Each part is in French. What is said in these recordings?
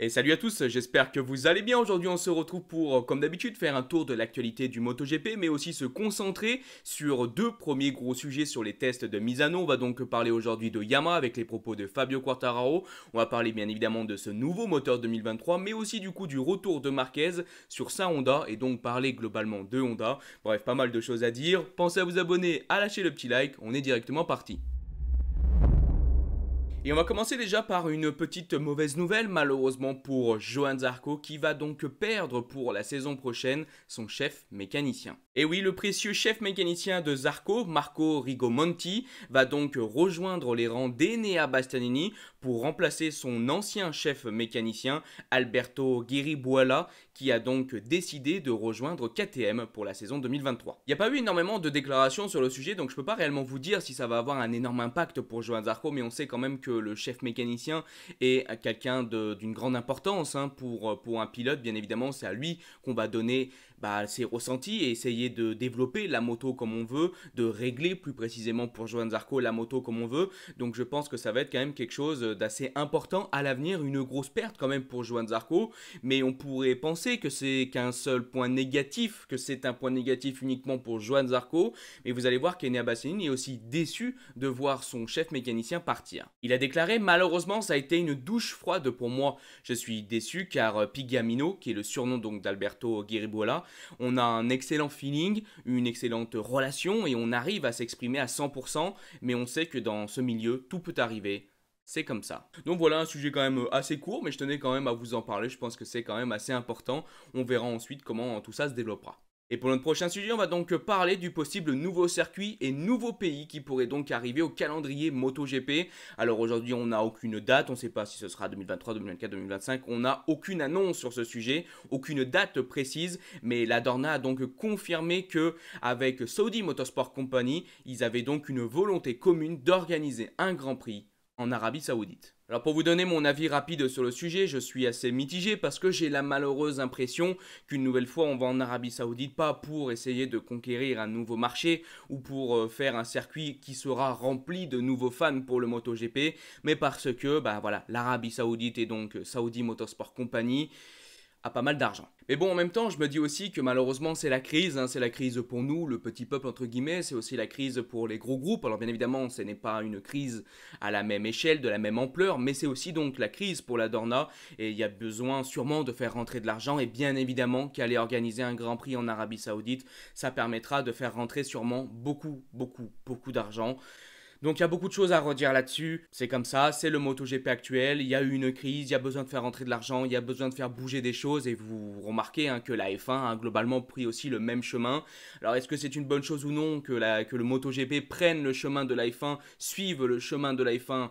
Et salut à tous, j'espère que vous allez bien. Aujourd'hui, on se retrouve pour, comme d'habitude, faire un tour de l'actualité du MotoGP, mais aussi se concentrer sur deux premiers gros sujets sur les tests de Misano. On va donc parler aujourd'hui de Yamaha avec les propos de Fabio Quartararo. On va parler bien évidemment de ce nouveau moteur 2023, mais aussi du coup du retour de Marquez sur sa Honda, et donc parler globalement de Honda. Bref, pas mal de choses à dire. Pensez à vous abonner, à lâcher le petit like, on est directement parti. Et on va commencer déjà par une petite mauvaise nouvelle malheureusement pour Johann Zarco qui va donc perdre pour la saison prochaine son chef mécanicien. Et oui, le précieux chef mécanicien de Zarco, Marco Rigomonti, va donc rejoindre les rangs d'Enea Bastianini pour remplacer son ancien chef mécanicien Alberto Ghiribouala qui a donc décidé de rejoindre KTM pour la saison 2023. Il n'y a pas eu énormément de déclarations sur le sujet, donc je ne peux pas réellement vous dire si ça va avoir un énorme impact pour Johann Zarco, mais on sait quand même que le chef mécanicien est quelqu'un d'une grande importance pour un pilote. Bien évidemment, c'est à lui qu'on va donner ses ressentis et essayer de développer la moto comme on veut, de régler plus précisément pour Johann Zarco la moto comme on veut. Donc je pense que ça va être quand même quelque chose d'assez important à l'avenir, une grosse perte quand même pour Johann Zarco, mais on pourrait penser que c'est qu'un seul point négatif, que c'est un point négatif uniquement pour Johann Zarco, mais vous allez voir qu'Enea Bastianini est aussi déçu de voir son chef mécanicien partir. Il a déclaré: malheureusement ça a été une douche froide pour moi, je suis déçu car Pigamino, qui est le surnom donc d'Alberto Ghiribouala, on a un excellent feeling, une excellente relation et on arrive à s'exprimer à 100%, mais on sait que dans ce milieu tout peut arriver. C'est comme ça. Donc voilà un sujet quand même assez court, mais je tenais quand même à vous en parler, je pense que c'est quand même assez important. On verra ensuite comment tout ça se développera. Et pour notre prochain sujet, on va donc parler du possible nouveau circuit et nouveau pays qui pourrait donc arriver au calendrier MotoGP. Alors aujourd'hui, on n'a aucune date, on ne sait pas si ce sera 2023, 2024, 2025, on n'a aucune annonce sur ce sujet, aucune date précise, mais la Dorna a donc confirmé que avec Saudi Motorsport Company, ils avaient donc une volonté commune d'organiser un Grand Prix en Arabie Saoudite. Alors pour vous donner mon avis rapide sur le sujet, je suis assez mitigé parce que j'ai la malheureuse impression qu'une nouvelle fois on va en Arabie Saoudite pas pour essayer de conquérir un nouveau marché ou pour faire un circuit qui sera rempli de nouveaux fans pour le MotoGP, mais parce que voilà, l'Arabie Saoudite et donc Saudi Motorsport Company a pas mal d'argent. Mais bon, en même temps, je me dis aussi que malheureusement, c'est la crise. C'est la crise pour nous, le petit peuple, entre guillemets. C'est aussi la crise pour les gros groupes. Alors, bien évidemment, ce n'est pas une crise à la même échelle, de la même ampleur, mais c'est aussi donc la crise pour la Dorna. Et il y a besoin sûrement de faire rentrer de l'argent. Et bien évidemment, qu'aller organiser un Grand Prix en Arabie Saoudite, ça permettra de faire rentrer sûrement beaucoup, beaucoup, beaucoup d'argent. Donc il y a beaucoup de choses à redire là-dessus, c'est comme ça, c'est le MotoGP actuel, il y a eu une crise, il y a besoin de faire rentrer de l'argent, il y a besoin de faire bouger des choses et vous remarquez que la F1 a globalement pris aussi le même chemin. Alors est-ce que c'est une bonne chose ou non que le MotoGP prenne le chemin de la F1, suive le chemin de la F1?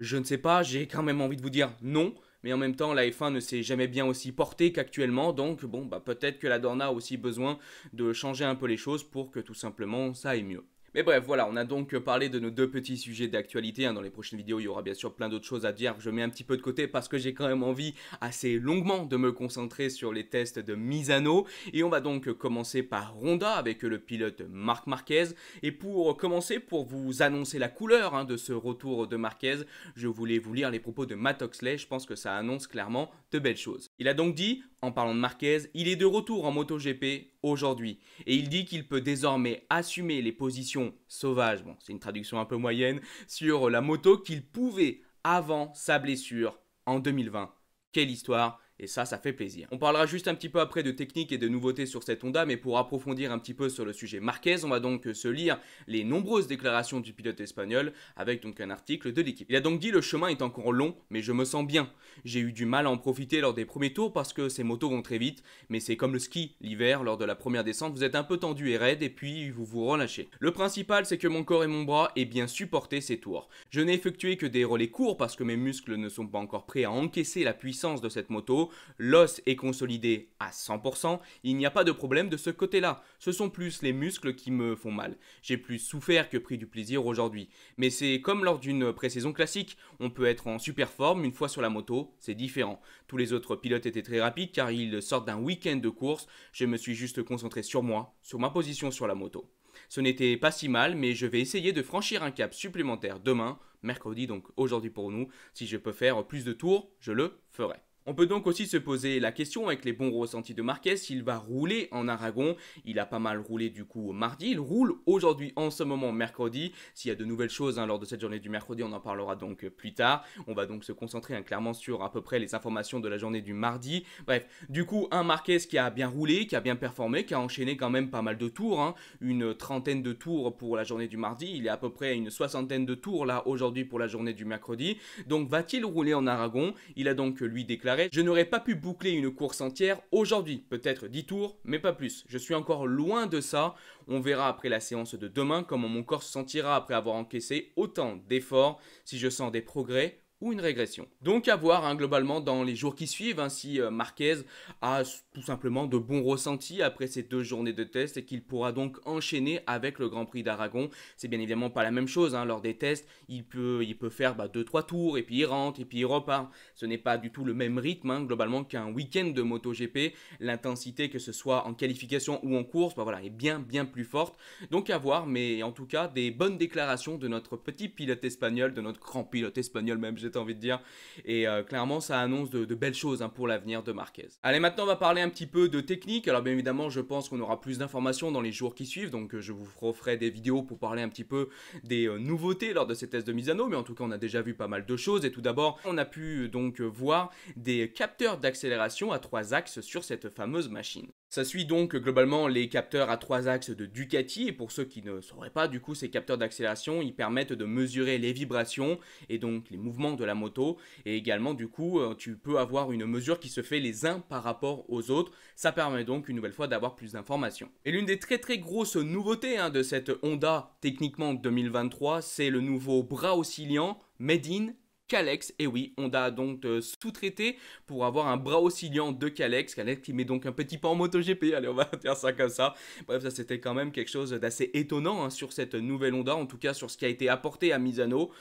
Je ne sais pas, j'ai quand même envie de vous dire non. Mais en même temps, la F1 ne s'est jamais bien aussi portée qu'actuellement, donc bon, peut-être que la Dorna a aussi besoin de changer un peu les choses pour que tout simplement ça aille mieux. Mais bref, voilà, on a donc parlé de nos deux petits sujets d'actualité. Dans les prochaines vidéos, il y aura bien sûr plein d'autres choses à dire. Je mets un petit peu de côté parce que j'ai quand même envie assez longuement de me concentrer sur les tests de Misano. Et on va donc commencer par Honda avec le pilote Marc Marquez. Et pour commencer, pour vous annoncer la couleur de ce retour de Marquez, je voulais vous lire les propos de Matt Oxley. Je pense que ça annonce clairement de belles choses. Il a donc dit, en parlant de Marquez, il est de retour en MotoGP aujourd'hui. Et il dit qu'il peut désormais assumer les positions sauvages, bon c'est une traduction un peu moyenne, sur la moto qu'il pouvait avant sa blessure en 2020. Quelle histoire! Et ça fait plaisir. On parlera juste un petit peu après de technique et de nouveautés sur cette Honda, mais pour approfondir un petit peu sur le sujet Marquez, on va donc se lire les nombreuses déclarations du pilote espagnol avec donc un article de l'équipe. Il a donc dit: le chemin est encore long, mais je me sens bien. J'ai eu du mal à en profiter lors des premiers tours parce que ces motos vont très vite, mais c'est comme le ski, l'hiver, lors de la première descente, vous êtes un peu tendu et raide et puis vous vous relâchez. Le principal, c'est que mon corps et mon bras aient bien supporté ces tours. Je n'ai effectué que des relais courts parce que mes muscles ne sont pas encore prêts à encaisser la puissance de cette moto. L'os est consolidé à 100%, il n'y a pas de problème de ce côté-là. Ce sont plus les muscles qui me font mal. J'ai plus souffert que pris du plaisir aujourd'hui. Mais c'est comme lors d'une pré-saison classique. On peut être en super forme une fois sur la moto, c'est différent. Tous les autres pilotes étaient très rapides car ils sortent d'un week-end de course. Je me suis juste concentré sur moi, sur ma position sur la moto. Ce n'était pas si mal, mais je vais essayer de franchir un cap supplémentaire demain, mercredi donc aujourd'hui pour nous. Si je peux faire plus de tours, je le ferai. On peut donc aussi se poser la question avec les bons ressentis de Marquez s'il va rouler en Aragon. Il a pas mal roulé du coup mardi, il roule aujourd'hui en ce moment mercredi. S'il y a de nouvelles choses lors de cette journée du mercredi, on en parlera donc plus tard. On va donc se concentrer clairement sur à peu près les informations de la journée du mardi. Bref, du coup un Marquez qui a bien roulé, qui a bien performé, qui a enchaîné quand même pas mal de tours, une trentaine de tours pour la journée du mardi. Il est à peu près à une soixantaine de tours là aujourd'hui pour la journée du mercredi. Donc va-t-il rouler en Aragon? Il a donc lui déclaré: je n'aurais pas pu boucler une course entière aujourd'hui, peut-être 10 tours, mais pas plus. Je suis encore loin de ça. On verra après la séance de demain comment mon corps se sentira après avoir encaissé autant d'efforts, si je sens des progrès ou une régression. Donc à voir globalement dans les jours qui suivent si Marquez a tout simplement de bons ressentis après ces 2 journées de test et qu'il pourra donc enchaîner avec le Grand Prix d'Aragon. C'est bien évidemment pas la même chose, lors des tests, il peut faire 2-3 tours et puis il rentre et puis il repart. Ce n'est pas du tout le même rythme globalement qu'un week-end de MotoGP. L'intensité, que ce soit en qualification ou en course, voilà, est bien plus forte. Donc à voir, mais en tout cas des bonnes déclarations de notre petit pilote espagnol, de notre grand pilote espagnol même, j'ai envie de dire, et clairement ça annonce de belles choses pour l'avenir de Marquez. Allez, maintenant on va parler un petit peu de technique. Alors bien évidemment je pense qu'on aura plus d'informations dans les jours qui suivent, donc je vous referai des vidéos pour parler un petit peu des nouveautés lors de ces tests de Misano, mais en tout cas on a déjà vu pas mal de choses. Et tout d'abord on a pu donc voir des capteurs d'accélération à 3 axes sur cette fameuse machine. Ça suit donc globalement les capteurs à 3 axes de Ducati, et pour ceux qui ne sauraient pas, du coup ces capteurs d'accélération ils permettent de mesurer les vibrations et donc les mouvements de la moto, et également du coup tu peux avoir une mesure qui se fait les uns par rapport aux autres. Ça permet donc une nouvelle fois d'avoir plus d'informations. Et l'une des très grosses nouveautés de cette Honda techniquement 2023, c'est le nouveau bras oscillant Made in Kalex. Et oui, Honda a donc sous-traité pour avoir un bras oscillant de Kalex. Kalex qui met donc un petit pas en MotoGP, allez on va faire ça comme ça. Bref, ça c'était quand même quelque chose d'assez étonnant sur cette nouvelle Honda, en tout cas sur ce qui a été apporté à Misano.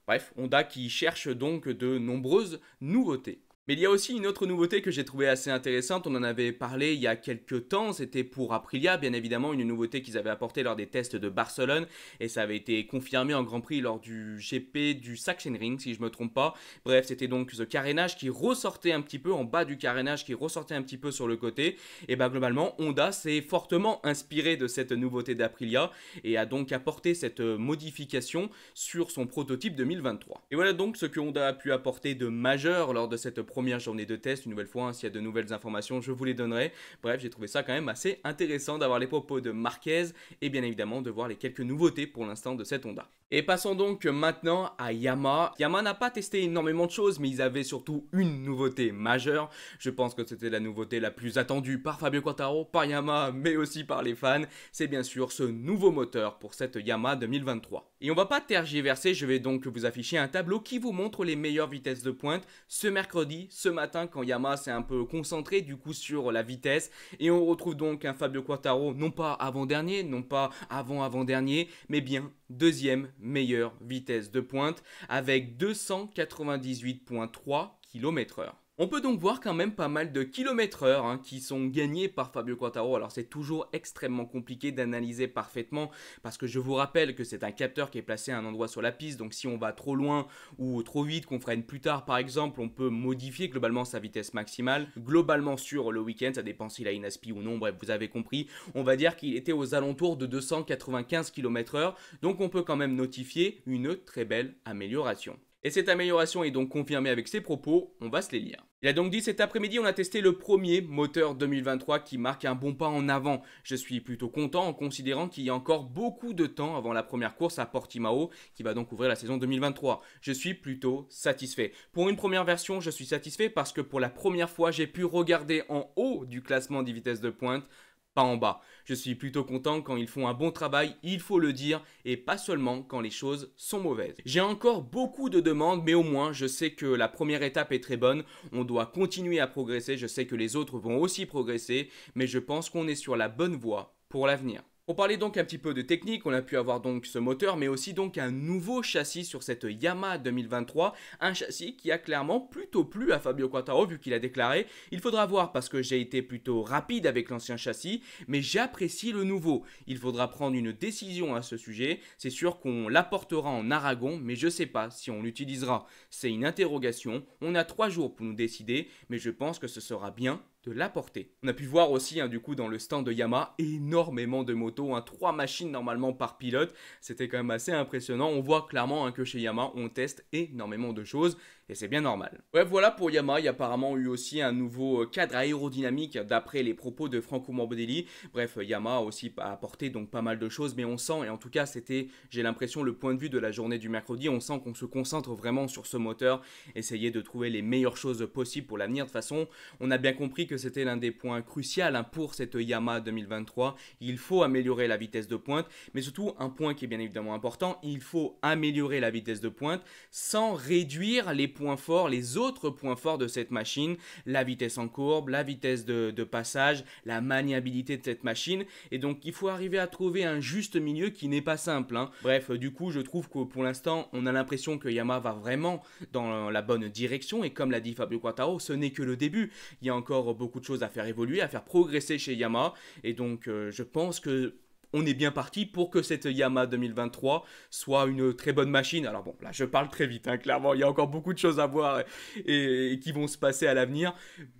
Bref, Honda qui cherche donc de nombreuses nouveautés. Mais il y a aussi une autre nouveauté que j'ai trouvée assez intéressante, on en avait parlé il y a quelques temps, c'était pour Aprilia, bien évidemment une nouveauté qu'ils avaient apportée lors des tests de Barcelone, et ça avait été confirmé en Grand Prix lors du GP du Sachsenring, si je ne me trompe pas. Bref, c'était donc ce carénage qui ressortait un petit peu, en bas du carénage qui ressortait un petit peu sur le côté, et globalement Honda s'est fortement inspiré de cette nouveauté d'Aprilia, et a donc apporté cette modification sur son prototype 2023. Et voilà donc ce que Honda a pu apporter de majeur lors de cette première journée de test. Une nouvelle fois, s'il y a de nouvelles informations, je vous les donnerai. Bref, j'ai trouvé ça quand même assez intéressant d'avoir les propos de Marquez et bien évidemment de voir les quelques nouveautés pour l'instant de cette Honda. Et passons donc maintenant à Yamaha. Yamaha n'a pas testé énormément de choses, mais ils avaient surtout une nouveauté majeure. Je pense que c'était la nouveauté la plus attendue par Fabio Quartararo, par Yamaha, mais aussi par les fans. C'est bien sûr ce nouveau moteur pour cette Yamaha 2023. Et on va pas tergiverser, je vais donc vous afficher un tableau qui vous montre les meilleures vitesses de pointe ce mercredi, ce matin, quand Yamaha s'est un peu concentré du coup sur la vitesse. Et on retrouve donc un Fabio Quartararo, non pas avant-dernier, non pas avant-avant-dernier, mais bien deuxième meilleure vitesse de pointe avec 298,3 km/h. On peut donc voir quand même pas mal de km/h qui sont gagnés par Fabio Quartararo. Alors c'est toujours extrêmement compliqué d'analyser parfaitement parce que je vous rappelle que c'est un capteur qui est placé à un endroit sur la piste. Donc si on va trop loin ou trop vite, qu'on freine plus tard par exemple, on peut modifier globalement sa vitesse maximale. Globalement sur le week-end, ça dépend s'il a une aspi ou non, bref vous avez compris. On va dire qu'il était aux alentours de 295 km/h. Donc on peut quand même notifier une très belle amélioration. Et cette amélioration est donc confirmée avec ses propos, on va se les lire. Il a donc dit: cet après-midi, on a testé le premier moteur 2023 qui marque un bon pas en avant. Je suis plutôt content en considérant qu'il y a encore beaucoup de temps avant la première course à Portimao qui va donc ouvrir la saison 2023. Je suis plutôt satisfait. Pour une première version, je suis satisfait parce que pour la première fois, j'ai pu regarder en haut du classement des vitesses de pointe, pas en bas. Je suis plutôt content quand ils font un bon travail, il faut le dire, et pas seulement quand les choses sont mauvaises. J'ai encore beaucoup de demandes, mais au moins je sais que la première étape est très bonne. On doit continuer à progresser, je sais que les autres vont aussi progresser, mais je pense qu'on est sur la bonne voie pour l'avenir. Pour parler donc un petit peu de technique, on a pu avoir donc ce moteur, mais aussi donc un nouveau châssis sur cette Yamaha 2023, un châssis qui a clairement plutôt plu à Fabio Quartararo vu qu'il a déclaré « Il faudra voir parce que j'ai été plutôt rapide avec l'ancien châssis, mais j'apprécie le nouveau. Il faudra prendre une décision à ce sujet. C'est sûr qu'on l'apportera en Aragon, mais je ne sais pas si on l'utilisera. C'est une interrogation. On a 3 jours pour nous décider, mais je pense que ce sera bien de l'apporter. » On a pu voir aussi du coup dans le stand de Yamaha énormément de motos, 3 machines normalement par pilote, c'était quand même assez impressionnant. On voit clairement que chez Yamaha on teste énormément de choses et c'est bien normal. Bref, voilà pour Yamaha. Il y a apparemment eu aussi un nouveau cadre aérodynamique d'après les propos de Franco Morbidelli. Bref, Yamaha aussi a apporté donc pas mal de choses, mais on sent, et en tout cas c'était, j'ai l'impression, le point de vue de la journée du mercredi, on sent qu'on se concentre vraiment sur ce moteur, essayer de trouver les meilleures choses possibles pour l'avenir. De toute façon, on a bien compris que c'était l'un des points cruciaux pour cette Yamaha 2023. Il faut améliorer la vitesse de pointe, mais surtout un point qui est bien évidemment important, il faut améliorer la vitesse de pointe sans réduire les points forts, les autres points forts de cette machine, la vitesse en courbe, la vitesse de passage, la maniabilité de cette machine. Et donc il faut arriver à trouver un juste milieu qui n'est pas simple. Bref, du coup je trouve que pour l'instant on a l'impression que Yamaha va vraiment dans la bonne direction, et comme l'a dit Fabio Quartararo, ce n'est que le début. Il y a encore beaucoup de choses à faire évoluer, à faire progresser chez Yamaha, et donc je pense que on est bien parti pour que cette Yamaha 2023 soit une très bonne machine. Alors bon, là je parle très vite, clairement, il y a encore beaucoup de choses à voir et qui vont se passer à l'avenir.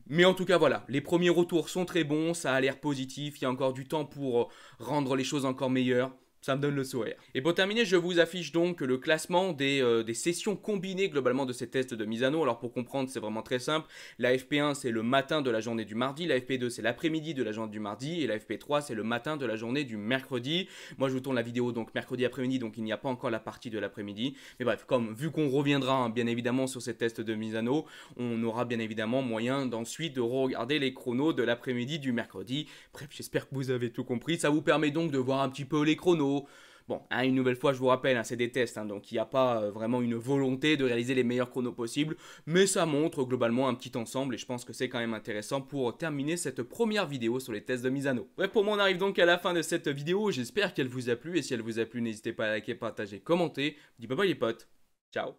Mais en tout cas, voilà, les premiers retours sont très bons, ça a l'air positif, il y a encore du temps pour rendre les choses encore meilleures. Ça me donne le sourire. Et pour terminer, je vous affiche donc le classement des sessions combinées globalement de ces tests de Misano. Alors pour comprendre, c'est vraiment très simple. La FP1, c'est le matin de la journée du mardi. La FP2, c'est l'après-midi de la journée du mardi. Et la FP3, c'est le matin de la journée du mercredi. Moi, je vous tourne la vidéo donc mercredi après-midi, donc il n'y a pas encore la partie de l'après-midi. Mais bref, vu qu'on reviendra bien évidemment sur ces tests de Misano, on aura bien évidemment moyen d'ensuite de regarder les chronos de l'après-midi du mercredi. Bref, j'espère que vous avez tout compris. Ça vous permet donc de voir un petit peu les chronos. Bon, une nouvelle fois, je vous rappelle, c'est des tests, donc il n'y a pas vraiment une volonté de réaliser les meilleurs chronos possibles, mais ça montre globalement un petit ensemble, et je pense que c'est quand même intéressant pour terminer cette première vidéo sur les tests de Misano. Bref, pour moi, on arrive donc à la fin de cette vidéo. J'espère qu'elle vous a plu, et si elle vous a plu, n'hésitez pas à liker, partager, commenter. Je dis bye bye les potes, ciao.